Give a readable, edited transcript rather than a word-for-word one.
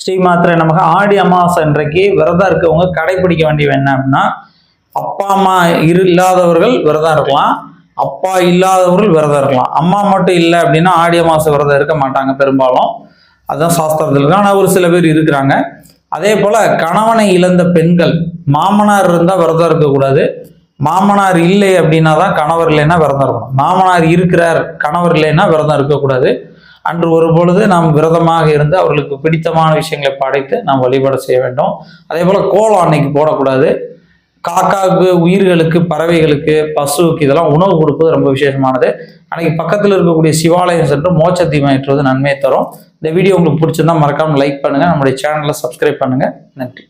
ஸ்ரீமாத்திரை நமக்கு ஆடி அமாவாசை அன்றைக்கு விரதம் இருக்கவங்க கடைபிடிக்க வேண்டியது என்ன அப்படின்னா, அப்பா அம்மா இல்லாதவர்கள் விரதம் இருக்கலாம், அப்பா இல்லாதவர்கள் விரதம் இருக்கலாம். அம்மா மட்டும் இல்லை அப்படின்னா ஆடி அமாவாசை விரதம் இருக்க மாட்டாங்க பெரும்பாலும். அதுதான் சாஸ்திரத்தில் இருக்கு. ஆனால் ஒரு சில பேர் இருக்கிறாங்க. அதே போல கணவனை இழந்த பெண்கள், மாமனார் இருந்தால் விரதம் இருக்கக்கூடாது. மாமனார் இல்லை அப்படின்னா தான் கணவர் இல்லைன்னா விரதம் இருக்கணும். மாமனார் இருக்கிறார், கணவர் இல்லைன்னா விரதம் இருக்கக்கூடாது. அன்று ஒரு பொழுது நாம் விரதமாக இருந்து அவர்களுக்கு பிடித்தமான விஷயங்களை படைத்து நாம் வழிபாடு செய்ய வேண்டும். அதே போல கோலம் அன்னைக்கு போடக்கூடாது. காக்காவுக்கு, உயிர்களுக்கு, பறவைகளுக்கு, பசுவுக்கு இதெல்லாம் உணவு கொடுப்பது ரொம்ப விசேஷமானது. அன்னைக்கு பக்கத்தில் இருக்கக்கூடிய சிவாலயம் சென்று மோட்ச தீபம் ஏற்றுவது நன்மையை தரும். இந்த வீடியோ உங்களுக்கு பிடிச்சிருந்தா மறக்காம லைக் பண்ணுங்க, நம்முடைய சேனலை சப்ஸ்கிரைப் பண்ணுங்க. நன்றி.